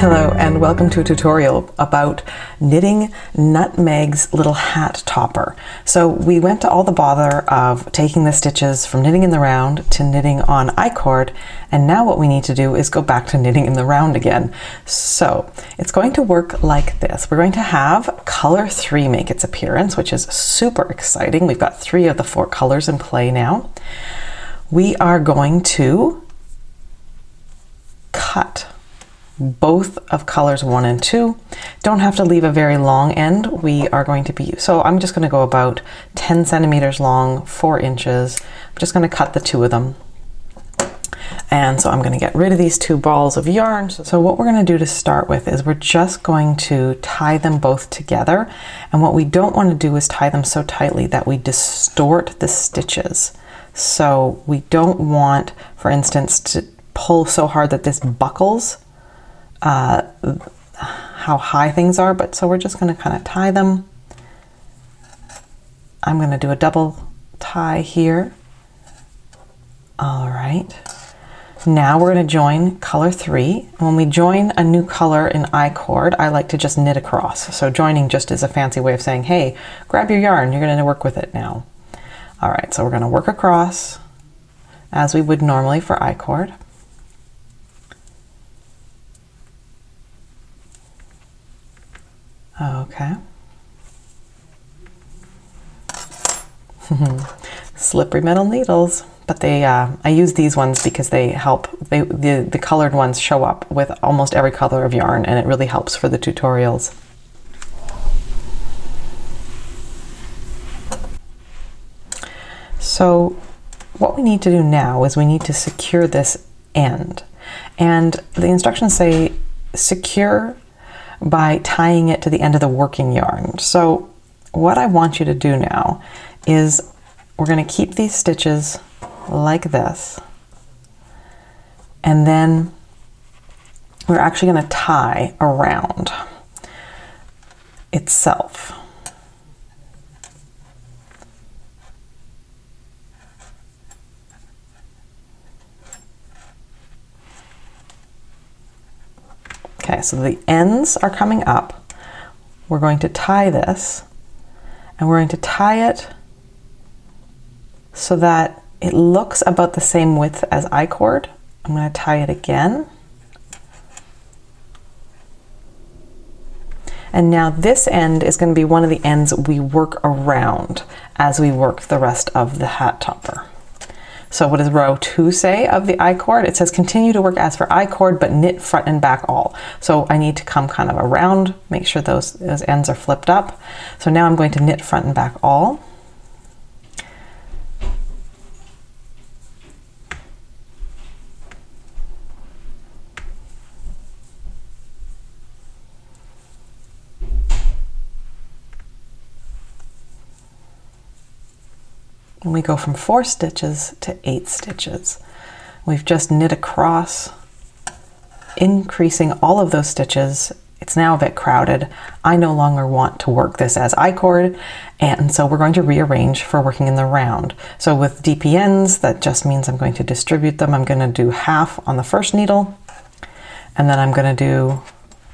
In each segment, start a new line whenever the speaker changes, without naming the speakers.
Hello and welcome to a tutorial about knitting Gnutmeg's little hat topper. So we went to all the bother of taking the stitches from knitting in the round to knitting on I-cord, and now what we need to do is go back to knitting in the round again. So it's going to work like this. We're going to have color 3 make its appearance, which is super exciting. We've got 3 of the 4 colors in play now. We are going to cut both of colors 1 and 2. Don't have to leave a very long end. We are going to be, so I'm just going to go about 10 centimeters long, 4 inches. I'm just going to cut the 2 of them. And so I'm going to get rid of these 2 balls of yarn. So what we're going to do to start with is we're just going to tie them both together. And what we don't want to do is tie them so tightly that we distort the stitches. So we don't want, for instance, to pull so hard that this buckles how high things are, but so we're just going to kind of tie them. I'm going to do a double tie here. All right. Now we're going to join color 3. When we join a new color in I-cord, I like to just knit across. So joining just is a fancy way of saying, hey, grab your yarn, you're going to work with it now. All right, so we're going to work across as we would normally for I-cord. Okay. Slippery metal needles, but they I use these ones because they help. The colored ones show up with almost every color of yarn, and it really helps for the tutorials. So what we need to do now is we need to secure this end, and the instructions say secure by tying it to the end of the working yarn. So what I want you to do now is we're going to keep these stitches like this, and then we're actually going to tie around itself. Okay, so the ends are coming up. We're going to tie this, and we're going to tie it so that it looks about the same width as I-cord. I'm going to tie it again. And now this end is going to be one of the ends we work around as we work the rest of the hat topper. So what does row 2 say of the I-cord? It says continue to work as for I-cord, but knit front and back all. So I need to come kind of around, make sure those ends are flipped up. So now I'm going to knit front and back all. And we go from 4 stitches to 8 stitches. We've just knit across, increasing all of those stitches. It's now a bit crowded. I no longer want to work this as I-cord, and so we're going to rearrange for working in the round. So with DPNs, that just means I'm going to distribute them. I'm going to do half on the first needle, and then I'm going to do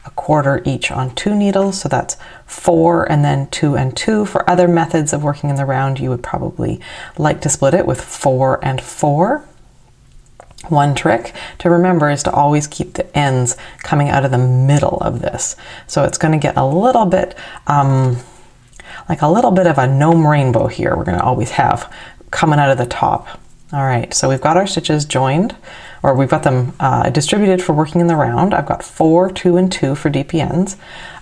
a quarter each on 2 needles, so that's 4 and then 2 and 2. For other methods of working in the round, you would probably like to split it with 4 and 4. One trick to remember is to always keep the ends coming out of the middle of this. So it's going to get a little bit like a little bit of a gnome rainbow here. We're going to always have coming out of the top. All right, so we've got our stitches joined, or we've got them distributed for working in the round. I've got 4, 2, and 2 for DPNs.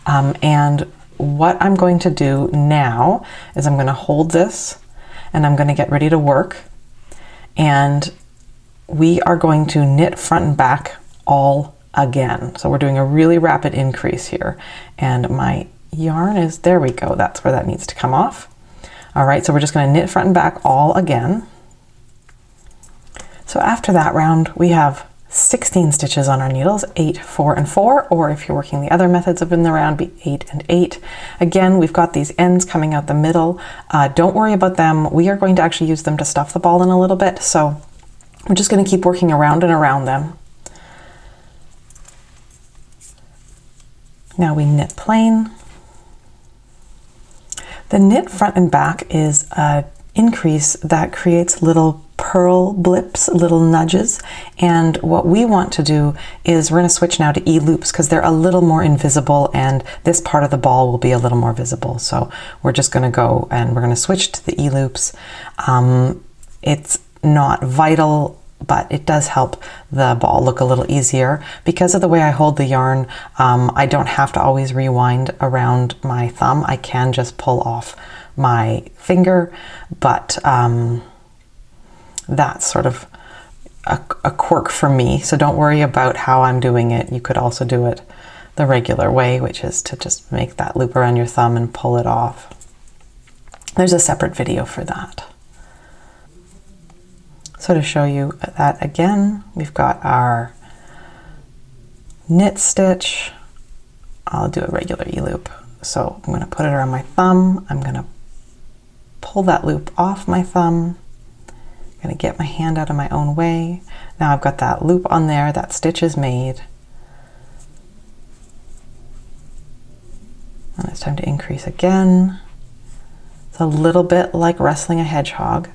And what I'm going to do now is I'm going to hold this and I'm going to get ready to work. And we are going to knit front and back all again. So we're doing a really rapid increase here. And my yarn is, there we go, that's where that needs to come off. All right, so we're just going to knit front and back all again. So after that round, we have 16 stitches on our needles, 8, 4, and 4, or if you're working the other methods of in the round, be 8 and 8. Again, we've got these ends coming out the middle. Don't worry about them. We are going to actually use them to stuff the ball in a little bit, so we're just going to keep working around and around them. Now we knit plain. The knit front and back is an increase that creates little purl blips, little nudges, and what we want to do is we're going to switch now to E-loops because they're a little more invisible and this part of the ball will be a little more visible. So we're just going to go and we're going to switch to the E-loops. It's not vital, but it does help the ball look a little easier. Because of the way I hold the yarn, I don't have to always rewind around my thumb. I can just pull off my finger, but that's sort of a quirk for me. So don't worry about how I'm doing it. You could also do it the regular way, which is to just make that loop around your thumb and pull it off. There's a separate video for that. So to show you that again, we've got our knit stitch. I'll do a regular E-loop. So I'm going to put it around my thumb. I'm going to pull that loop off my thumb. I'm going to get my hand out of my own way. Now I've got that loop on there, that stitch is made. And it's time to increase again. It's a little bit like wrestling a hedgehog,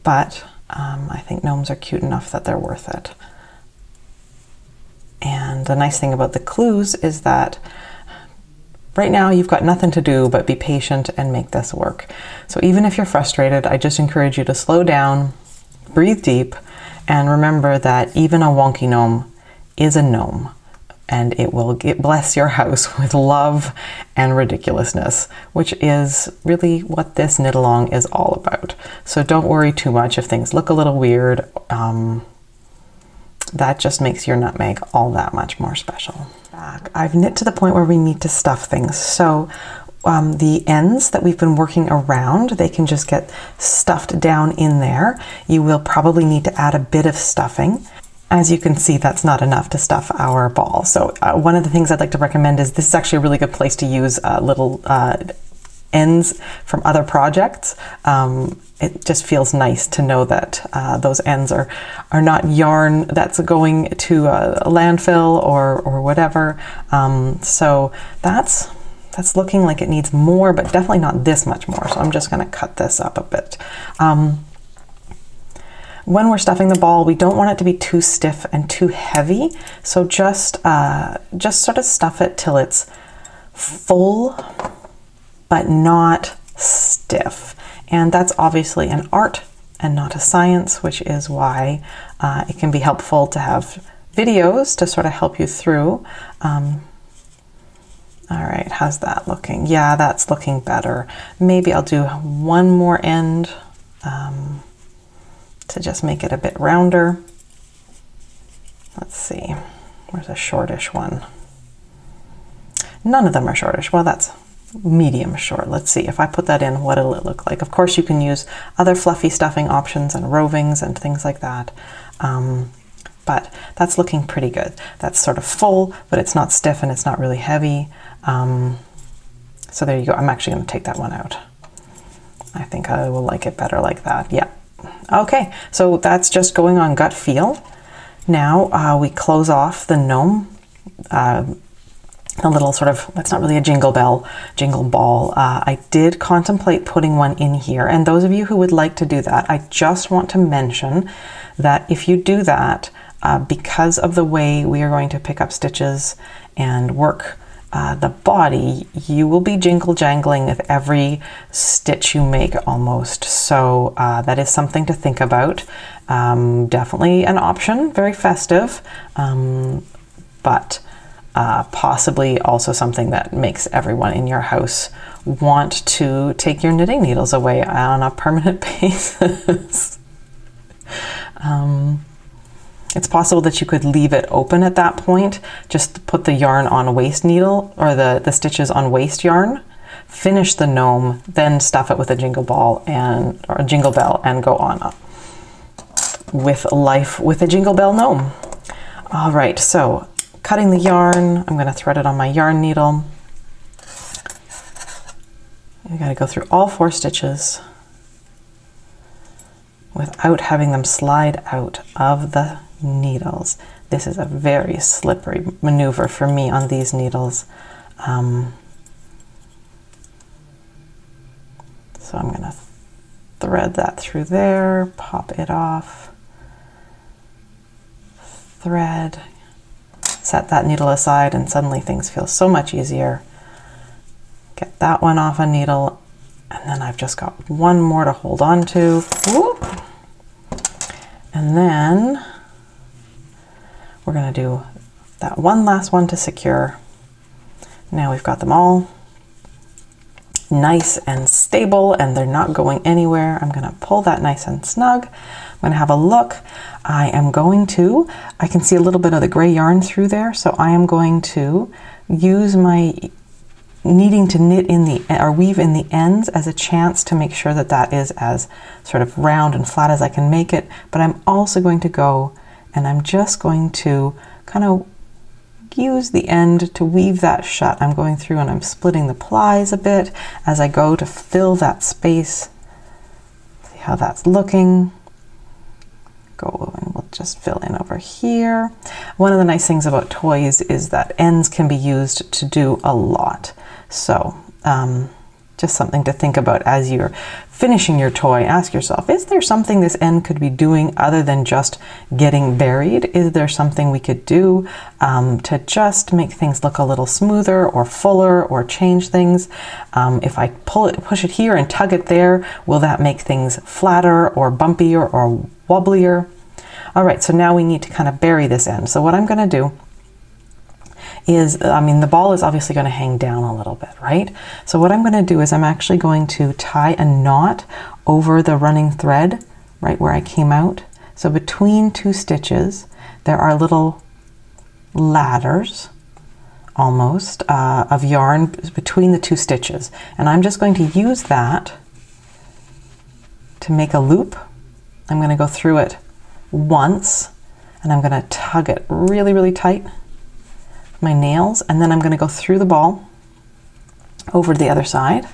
but I think gnomes are cute enough that they're worth it. And the nice thing about the clues is that right now you've got nothing to do but be patient and make this work. So even if you're frustrated, I just encourage you to slow down, breathe deep, and remember that even a wonky gnome is a gnome. And it will bless your house with love and ridiculousness, which is really what this knit along is all about. So don't worry too much if things look a little weird. That just makes your nutmeg all that much more special. I've knit to the point where we need to stuff things. So the ends that we've been working around, they can just get stuffed down in there. You will probably need to add a bit of stuffing. As you can see, that's not enough to stuff our ball. So one of the things I'd like to recommend is this is actually a really good place to use little ends from other projects. It just feels nice to know that those ends are not yarn that's going to a landfill or whatever. So that's looking like it needs more, but definitely not this much more. So I'm just going to cut this up a bit. When we're stuffing the ball, we don't want it to be too stiff and too heavy. So just sort of stuff it till it's full, but not stiff. And that's obviously an art and not a science, which is why it can be helpful to have videos to sort of help you through. All right, how's that looking? Yeah, that's looking better. Maybe I'll do one more end to just make it a bit rounder. Let's see, where's a shortish one? None of them are shortish. Well, that's medium short. Let's see, if I put that in, what'll it look like? Of course, you can use other fluffy stuffing options and rovings and things like that. But that's looking pretty good. That's sort of full, but it's not stiff and it's not really heavy. So there you go. I'm actually going to take that one out. I think I will like it better like that. Yeah. Okay, so that's just going on gut feel. Now we close off the gnome, a little sort of, that's not really a jingle ball. I did contemplate putting one in here, and those of you who would like to do that, I just want to mention that if you do that, because of the way we are going to pick up stitches and work the body, you will be jingle jangling with every stitch you make almost. So that is something to think about. Definitely an option, very festive, but possibly also something that makes everyone in your house want to take your knitting needles away on a permanent basis. It's possible that you could leave it open at that point, just put the yarn on a waste needle or the stitches on waste yarn, finish the gnome, then stuff it with a jingle ball or a jingle bell and go on up with life with a jingle bell gnome. All right, so cutting the yarn, I'm going to thread it on my yarn needle. You got to go through all 4 stitches without having them slide out of the needles. This is a very slippery maneuver for me on these needles. So I'm going to thread that through there, pop it off, thread, set that needle aside, and suddenly things feel so much easier. Get that one off a needle, and then I've just got one more to hold on to. Whoop. And then we're going to do that one last one to secure. Now we've got them all nice and stable and they're not going anywhere. I'm going to pull that nice and snug. I'm going to have a look. I can see a little bit of the gray yarn through there, so I am going to use my needing to knit in or weave in the ends as a chance to make sure that that is as sort of round and flat as I can make it. But I'm also going to go and I'm just going to kind of use the end to weave that shut. I'm going through and I'm splitting the plies a bit as I go to fill that space. See how that's looking. Go and we'll just fill in over here. One of the nice things about toys is that ends can be used to do a lot. So just something to think about as you're finishing your toy. Ask yourself, is there something this end could be doing other than just getting buried? Is there something we could do to just make things look a little smoother or fuller or change things? If I push it here and tug it there, will that make things flatter or bumpier or wobblier? All right, so now we need to kind of bury this end. So what I'm going to do is, the ball is obviously going to hang down a little bit, right? So what I'm going to do is I'm actually going to tie a knot over the running thread, right where I came out. So between two stitches, there are little ladders, almost, of yarn between the two stitches. And I'm just going to use that to make a loop. I'm going to go through it once, and I'm going to tug it really, really tight. My nails, and then I'm going to go through the ball over to the other side,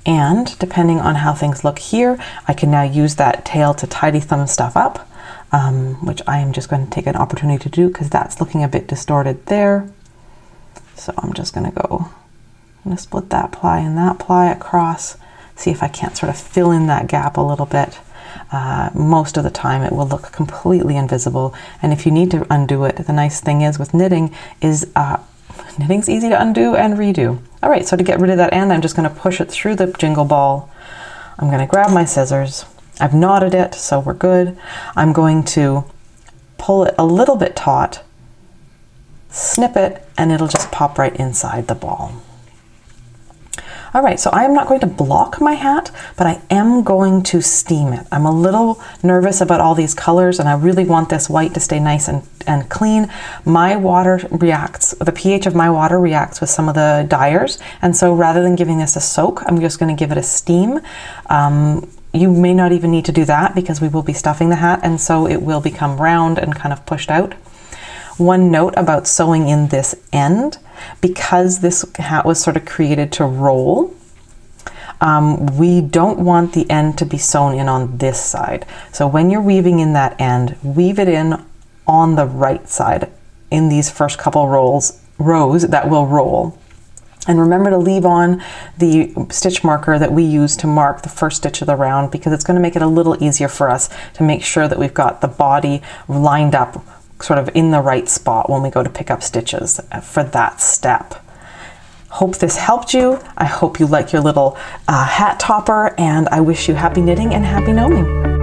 and depending on how things look here, I can now use that tail to tidy some stuff up, which I am just going to take an opportunity to do because that's looking a bit distorted there. So I'm just going to split that ply and that ply across, see if I can't sort of fill in that gap a little bit. Most of the time it will look completely invisible, and if you need to undo it, the nice thing is with knitting is knitting's easy to undo and redo. All right, so to get rid of that end, I'm just going to push it through the jingle ball. I'm going to grab my scissors. I've knotted it, so we're good. I'm going to pull it a little bit taut, snip it, and it'll just pop right inside the ball. All right, so I am not going to block my hat, but I am going to steam it. I'm a little nervous about all these colors, and I really want this white to stay nice and clean. My water reacts, the pH of my water reacts with some of the dyers, and so rather than giving this a soak, I'm just going to give it a steam. You may not even need to do that because we will be stuffing the hat, and so it will become round and kind of pushed out. One note about sewing in this end, because this hat was sort of created to roll, we don't want the end to be sewn in on this side. So when you're weaving in that end, weave it in on the right side in these first couple rows that will roll. And remember to leave on the stitch marker that we use to mark the first stitch of the round, because it's going to make it a little easier for us to make sure that we've got the body lined up sort of in the right spot when we go to pick up stitches for that step. Hope this helped you. I hope you like your little hat topper, and I wish you happy knitting and happy gnoming.